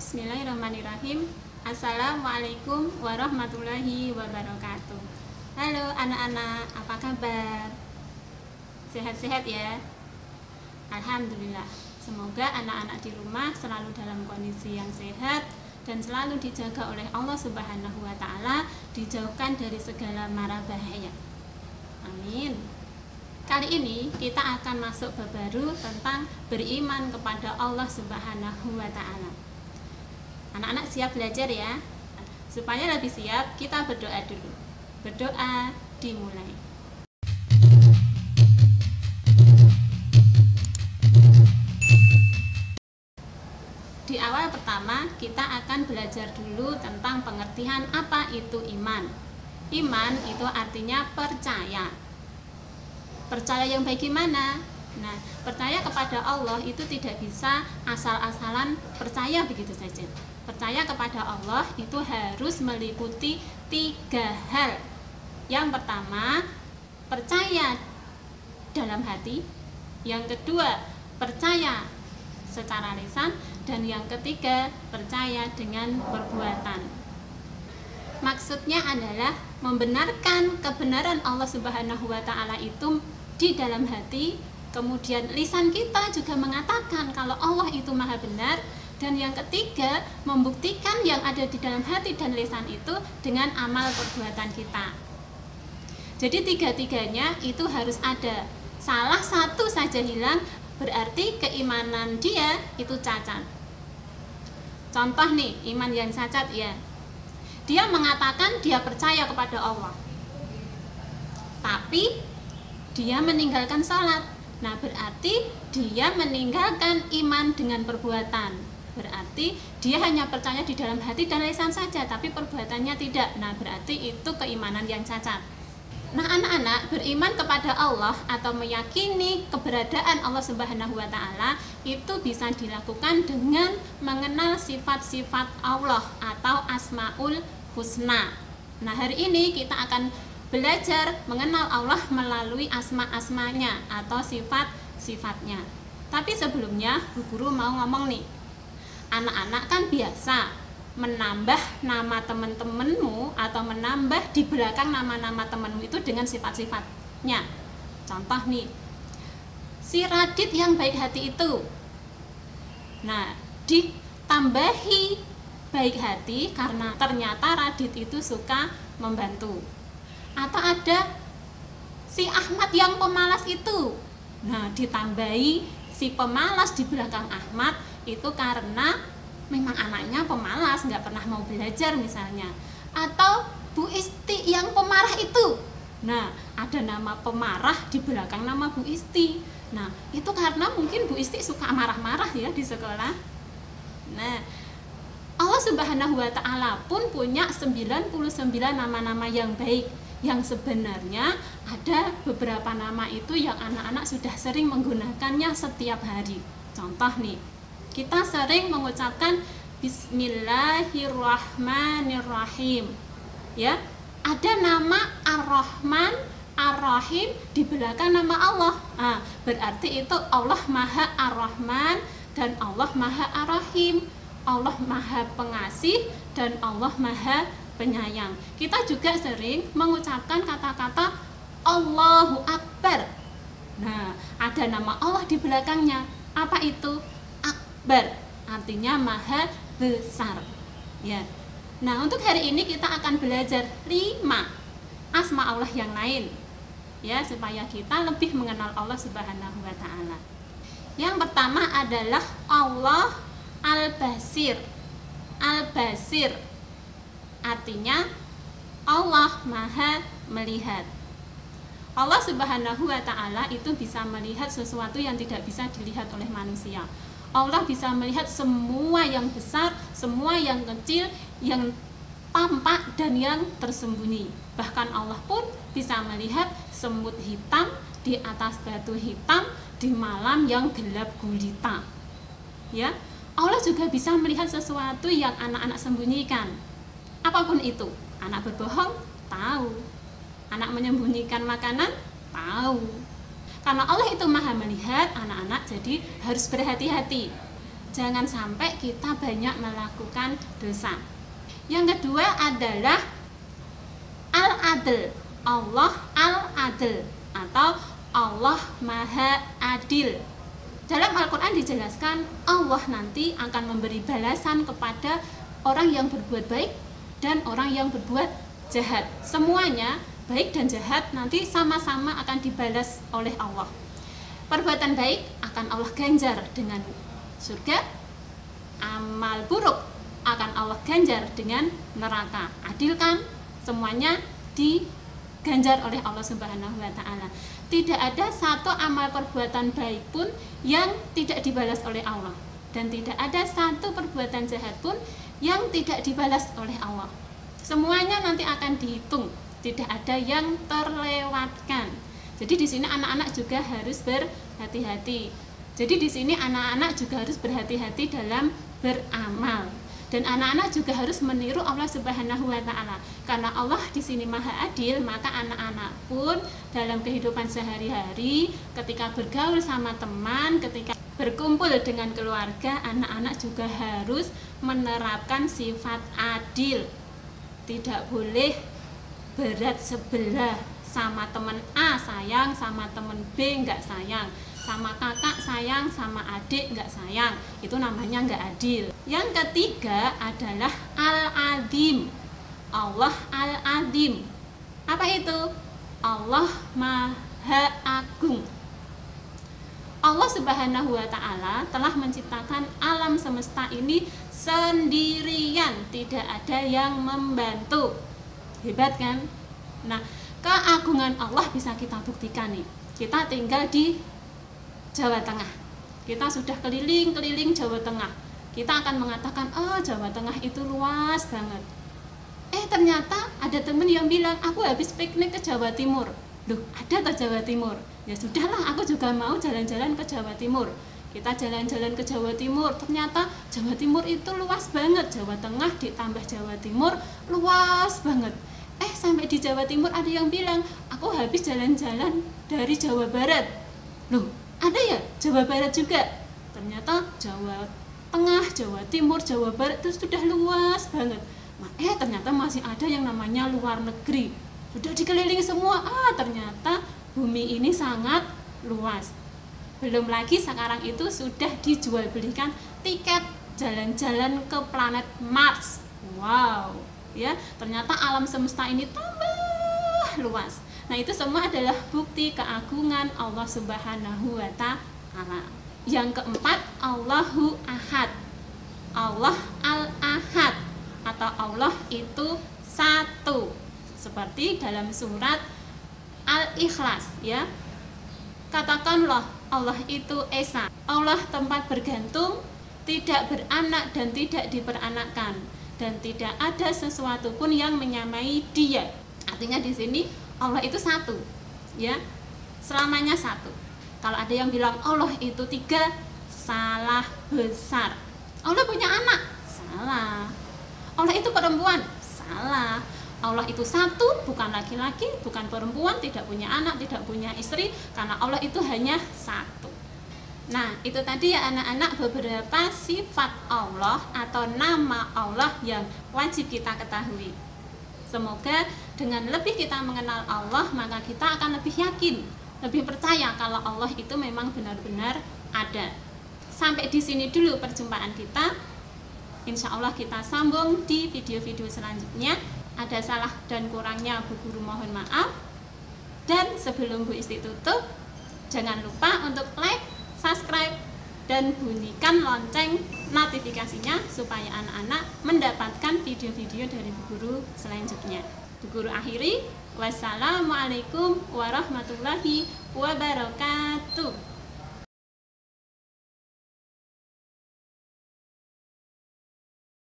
Bismillahirrahmanirrahim. Assalamualaikum warahmatullahi wabarakatuh. Halo anak-anak, apa kabar? Sehat-sehat ya? Alhamdulillah. Semoga anak-anak di rumah selalu dalam kondisi yang sehat dan selalu dijaga oleh Allah Subhanahu wa Ta'ala, dijauhkan dari segala mara bahaya. Amin. Kali ini kita akan masuk bab baru tentang beriman kepada Allah Subhanahu wa Ta'ala. Anak-anak siap belajar ya? Supaya lebih siap, kita berdoa dulu. Berdoa dimulai. Di awal pertama, kita akan belajar dulu tentang pengertian apa itu iman. Iman itu artinya percaya. Percaya yang bagaimana? Nah, percaya kepada Allah itu tidak bisa asal-asalan percaya begitu saja. Percaya kepada Allah itu harus meliputi 3 hal. Yang pertama, percaya dalam hati. Yang kedua, percaya secara lisan. Dan yang ketiga, percaya dengan perbuatan. Maksudnya adalah membenarkan kebenaran Allah Subhanahu wa Ta'ala itu di dalam hati. Kemudian lisan kita juga mengatakan kalau Allah itu maha benar. Dan yang ketiga, membuktikan yang ada di dalam hati dan lisan itu dengan amal perbuatan kita. Jadi 3-tiganya itu harus ada. Salah satu saja hilang, berarti keimanan dia itu cacat. Contoh nih, iman yang cacat ya. Dia mengatakan dia percaya kepada Allah, tapi dia meninggalkan sholat. Nah, berarti dia meninggalkan iman dengan perbuatan. Berarti dia hanya percaya di dalam hati dan lisan saja, tapi perbuatannya tidak. Nah, berarti itu keimanan yang cacat. Nah, anak-anak, beriman kepada Allah atau meyakini keberadaan Allah Subhanahu wa Ta'ala itu bisa dilakukan dengan mengenal sifat-sifat Allah atau Asmaul Husna. Nah, hari ini kita akan belajar mengenal Allah melalui asma-asmanya atau sifat-sifatnya. Tapi sebelumnya, Bu Guru mau ngomong nih. Anak-anak kan biasa menambah nama teman-temanmu atau menambah di belakang nama-nama temanmu itu dengan sifat-sifatnya. Contoh nih, si Radit yang baik hati itu. Nah, ditambahi baik hati karena ternyata Radit itu suka membantu. Atau ada si Ahmad yang pemalas itu. Nah, ditambahi si pemalas di belakang Ahmad itu karena memang anaknya pemalas, nggak pernah mau belajar misalnya. Atau Bu Isti yang pemarah itu. Nah, ada nama pemarah di belakang nama Bu Isti. Nah, itu karena mungkin Bu Isti suka marah-marah ya di sekolah. Nah, Allah Subhanahu wa Ta'ala pun punya 99 nama-nama yang baik, yang sebenarnya ada beberapa nama itu yang anak-anak sudah sering menggunakannya setiap hari. Contoh nih, kita sering mengucapkan Bismillahirrahmanirrahim. Ya, ada nama Ar-Rahman, Ar-Rahim di belakang nama Allah. Nah, berarti itu Allah Maha Ar-Rahman dan Allah Maha Ar-Rahim. Allah Maha Pengasih dan Allah Maha Penyayang. Kita juga sering mengucapkan kata-kata Allahu Akbar. Nah, ada nama Allah di belakangnya. Apa itu? Akbar, artinya maha besar. Ya. Nah, untuk hari ini kita akan belajar 5 asma Allah yang lain. Ya, supaya kita lebih mengenal Allah Subhanahu wa Ta'ala. Yang pertama adalah Allah Al-Basir. Al-Basir artinya Allah Maha Melihat. Allah Subhanahu wa Ta'ala itu bisa melihat sesuatu yang tidak bisa dilihat oleh manusia. Allah bisa melihat semua yang besar, semua yang kecil, yang tampak dan yang tersembunyi. Bahkan Allah pun bisa melihat semut hitam di atas batu hitam di malam yang gelap gulita. Ya, Allah juga bisa melihat sesuatu yang anak-anak sembunyikan. Apapun itu, anak berbohong, tahu. Anak menyembunyikan makanan, tahu. Karena Allah itu maha melihat, anak-anak jadi harus berhati-hati. jangan sampai kita banyak melakukan dosa. Yang kedua adalah Al-Adl. Allah Al-Adl atau Allah Maha Adil. Dalam Al-Quran dijelaskan Allah nanti akan memberi balasan kepada orang yang berbuat baik dan orang yang berbuat jahat. Semuanya baik dan jahat nanti sama-sama akan dibalas oleh Allah. Perbuatan baik akan Allah ganjar dengan surga, amal buruk akan Allah ganjar dengan neraka. Adil kan? Semuanya diganjar oleh Allah Subhanahu wa Ta'ala. Tidak ada satu amal perbuatan baik pun yang tidak dibalas oleh Allah, dan tidak ada satu perbuatan jahat pun yang tidak dibalas oleh Allah. Semuanya nanti akan dihitung, tidak ada yang terlewatkan. Jadi di sini anak-anak juga harus berhati-hati. Jadi di sini anak-anak juga harus berhati-hati dalam beramal. Dan anak-anak juga harus meniru Allah Subhanahu wa Ta'ala. Karena Allah di sini Maha Adil, maka anak-anak pun dalam kehidupan sehari-hari, ketika bergaul sama teman, ketika berkumpul dengan keluarga, anak-anak juga harus menerapkan sifat adil. Tidak boleh berat sebelah, sama teman A sayang, sama teman B enggak sayang, sama kakak sayang, sama adik enggak sayang. Itu namanya enggak adil. Yang ketiga adalah Al-Azim. Allah Al-Azim. Apa itu? Allah Maha Agung. Allah Subhanahu wa Ta'ala telah menciptakan alam semesta ini sendirian, tidak ada yang membantu. Hebat kan? Nah, keagungan Allah bisa kita buktikan nih. Kita tinggal di Jawa Tengah. Kita sudah keliling-keliling Jawa Tengah. Kita akan mengatakan, oh Jawa Tengah itu luas banget. Ternyata ada temen yang bilang, aku habis piknik ke Jawa Timur. Loh, ada ke Jawa Timur? Ya sudahlah, aku juga mau jalan-jalan ke Jawa Timur. Kita jalan-jalan ke Jawa Timur, ternyata Jawa Timur itu luas banget. Jawa Tengah ditambah Jawa Timur, luas banget. Sampai di Jawa Timur ada yang bilang, aku habis jalan-jalan dari Jawa Barat. Loh, ada ya Jawa Barat juga? Ternyata Jawa Tengah, Jawa Timur, Jawa Barat itu sudah luas banget. Ternyata masih ada yang namanya luar negeri. Sudah dikelilingi semua, ternyata bumi ini sangat luas. Belum lagi sekarang itu sudah dijual belikan tiket jalan-jalan ke planet Mars. Wow, ya, ternyata alam semesta ini tambah luas. Nah, itu semua adalah bukti keagungan Allah Subhanahu wa Ta'ala. Yang keempat, Allahu Ahad. Allah Al-Ahad atau Allah itu satu. Seperti dalam surat Al-Ikhlas, ya. Katakanlah Allah itu Esa. Allah tempat bergantung, tidak beranak dan tidak diperanakkan, dan tidak ada sesuatu pun yang menyamai Dia. Artinya di sini Allah itu satu, ya, selamanya satu. Kalau ada yang bilang Allah itu tiga, salah besar. Allah punya anak, salah. Allah itu perempuan, salah. Allah itu satu, bukan laki-laki, bukan perempuan, tidak punya anak, tidak punya istri, karena Allah itu hanya satu. Nah, itu tadi ya anak-anak beberapa sifat Allah atau nama Allah yang wajib kita ketahui. Semoga dengan lebih kita mengenal Allah, maka kita akan lebih yakin, lebih percaya kalau Allah itu memang benar-benar ada. Sampai di sini dulu perjumpaan kita. Insya Allah kita sambung di video-video selanjutnya. Ada salah dan kurangnya Bu Guru mohon maaf. Dan sebelum Bu Isti tutup, jangan lupa untuk like, subscribe, dan bunyikan lonceng notifikasinya supaya anak-anak mendapatkan video-video dari Bu Guru selanjutnya. Bu Guru akhiri, wassalamualaikum warahmatullahi wabarakatuh.